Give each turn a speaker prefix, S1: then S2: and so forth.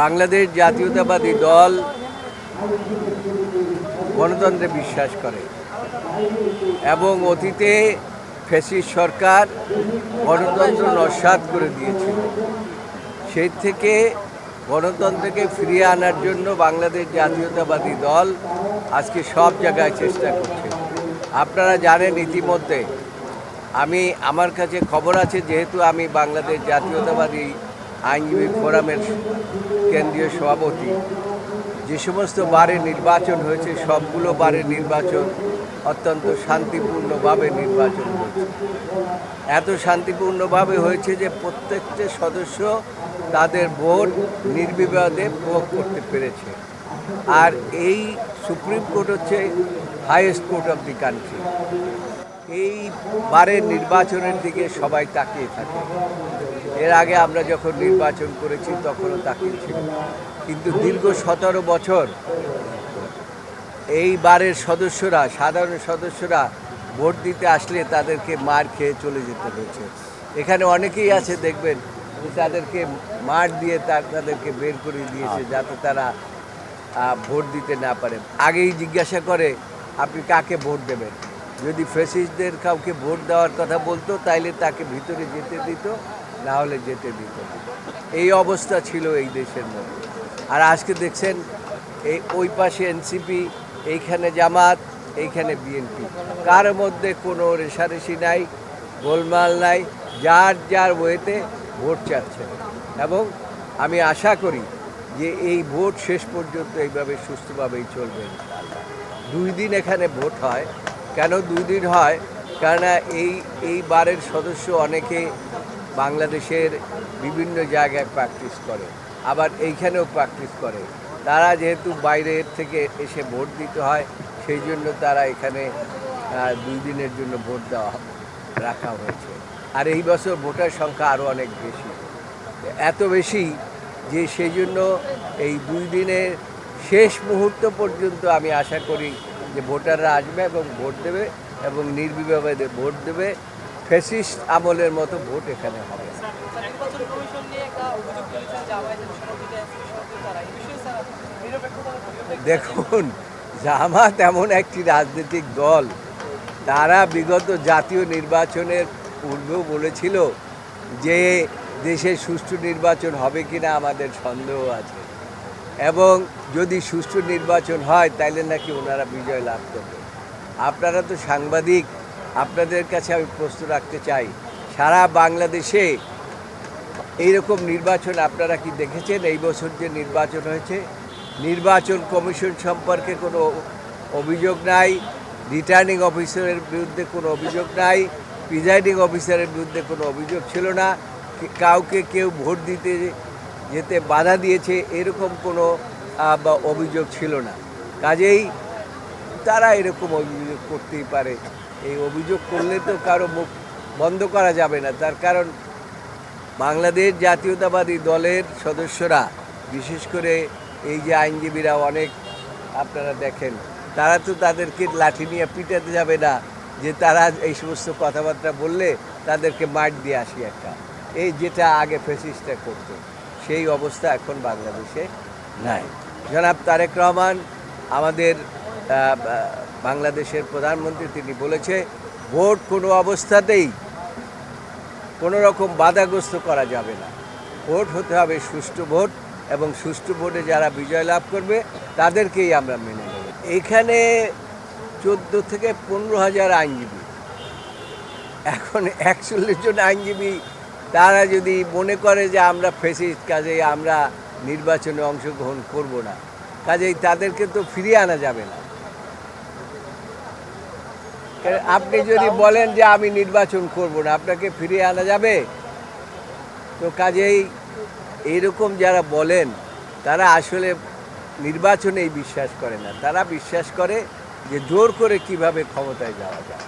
S1: বাংলাদেশ জাতীয়তাবাদী দল গণতন্ত্রে বিশ্বাস করে এবং অতীতে ফ্যাসিস্ট সরকার গণতন্ত্র নস্যাৎ করে দিয়েছিল। সেই থেকে গণতন্ত্রকে ফিরিয়ে আনার জন্য বাংলাদেশ জাতীয়তাবাদী দল আজকে সব জায়গায় চেষ্টা করছে। আপনারা জানেন ইতিমধ্যে আমার কাছে খবর আছে, যেহেতু আমি বাংলাদেশ জাতীয়তাবাদী আইনজীবী ফোরামের কেন্দ্রীয় সভাপতি, যে সমস্ত বারে নির্বাচন হয়েছে সবগুলো বারে নির্বাচন অত্যন্ত শান্তিপূর্ণভাবে নির্বাচন হয়েছে। এত শান্তিপূর্ণভাবে হয়েছে যে প্রত্যেকটা সদস্য তাদের ভোট নির্বিবাদে প্রয়োগ করতে পেরেছে। আর এই সুপ্রিম কোর্ট হচ্ছে highest court of the country. এই বারের নির্বাচনের দিকে সবাই তাকিয়ে থাকে। এর আগে আমরা যখন নির্বাচন করেছি তখনও তাকিয়েছিল, কিন্তু দীর্ঘ 17 বছর এই বারের সদস্যরা, সাধারণ সদস্যরা ভোট দিতে আসলে তাদেরকে মার খেয়ে চলে যেতে হয়েছে। এখানে অনেকেই আছে দেখবেন তাদেরকে মার দিয়ে তাদেরকে বের করে দিয়েছে যাতে তারা ভোট দিতে না পারে। আগেই জিজ্ঞাসা করে আপনি কাকে ভোট দেবেন। যদি ফ্যাসিস্টদের কাউকে ভোট দেওয়ার কথা বলতো তাইলে তাকে ভিতরে যেতে দিত, না হলে যেতে দিত। এই অবস্থা ছিল এই দেশের মধ্যে। আর আজকে দেখছেন ওই পাশে এনসিপি, এইখানে জামাত, এইখানে বিএনপি, কার মধ্যে কোনো রেষারেষি নাই, গোলমাল নাই, যার যার ওয়েতে ভোট চাচ্ছে। এবং আমি আশা করি যে এই ভোট শেষ পর্যন্ত এইভাবে সুস্থভাবেই চলবে। 2 দিন এখানে ভোট হয়। কেন 2 দিন হয়? কেননা এই বারের সদস্য অনেকে বাংলাদেশের বিভিন্ন জায়গায় প্র্যাকটিস করে, আবার এইখানেও প্র্যাকটিস করে। তারা যেহেতু বাইরের থেকে এসে ভোট দিতে হয়, সেই জন্য তারা এখানে 2 দিনের জন্য ভোট রাখা হয়েছে। আর এই বছর ভোটার সংখ্যা আরও অনেক বেশি, এত বেশি যে সেই জন্য এই 2 দিনের শেষ মুহূর্ত পর্যন্ত আমি আশা করি যে ভোটাররা আসবে এবং ভোট দেবে এবং নির্বিবাদে ভোট দেবে। ফ্যাসিস্ট আমলের মতো ভোট এখানে হবে। দেখুন, জামাত এমন একটি রাজনৈতিক দল, তারা বিগত জাতীয় নির্বাচনের পূর্বেও বলেছিল যে দেশে সুষ্ঠু নির্বাচন হবে কিনা আমাদের সন্দেহ আছে, এবং যদি সুষ্ঠু নির্বাচন হয় তাইলে নাকি ওনারা বিজয় লাভ করবে। আপনারা তো সাংবাদিক, আপনাদের কাছে আমি প্রশ্ন রাখতে চাই, সারা বাংলাদেশে এইরকম নির্বাচন আপনারা কি দেখেছেন? এই বছর যে নির্বাচন হয়েছে, নির্বাচন কমিশন সম্পর্কে কোনো অভিযোগ নাই, রিটার্নিং অফিসারের বিরুদ্ধে কোনো অভিযোগ নাই, প্রিজাইডিং অফিসারের বিরুদ্ধে কোনো অভিযোগ ছিল না, কাউকে কেউ ভোট দিতে যেতে বাধা দিয়েছে এরকম কোনো অভিযোগ ছিল না। কাজেই তারা এরকম অভিযোগ করতেই পারে। এই অভিযোগ করলে তো কারো মুখ বন্ধ করা যাবে না। তার কারণ বাংলাদেশ জাতীয়তাবাদী দলের সদস্যরা, বিশেষ করে এই যে আইনজীবীরা অনেক আপনারা দেখেন, তারা তো তাদেরকে লাঠি নিয়ে পিটাতে যাবে না যে তারা এই সমস্ত কথাবার্তা বললে তাদেরকে মার দিয়ে আসি একটা, এই যেটা আগে ফ্যাসিস্টরা করতো, সেই অবস্থা এখন বাংলাদেশে নাই। জনাব তারেক রহমান আমাদের বাংলাদেশের প্রধানমন্ত্রী, তিনি বলেছে ভোট কোনো অবস্থাতেই কোনো রকম বাধাগ্রস্ত করা যাবে না। ভোট হতে হবে সুষ্ঠু ভোট, এবং সুষ্ঠু ভোটে যারা বিজয় লাভ করবে তাদেরকেই আমরা মেনে নেব। এখানে 14 থেকে 15,000 আইনজীবী, এখন 41 জন আইনজীবী তারা যদি মনে করে যে আমরা ফ্যাসিস্ট, কাজেই আমরা নির্বাচনে অংশগ্রহণ করব না, কাজেই তাদেরকে তো ফিরিয়ে আনা যাবে না। আপনি যদি বলেন যে আমি নির্বাচন করব না, আপনাকে ফিরিয়ে আনা যাবে? তো কাজেই এইরকম যারা বলেন তারা আসলে নির্বাচনেই বিশ্বাস করে না, তারা বিশ্বাস করে যে জোর করে কিভাবে ক্ষমতায় যাওয়া যায়।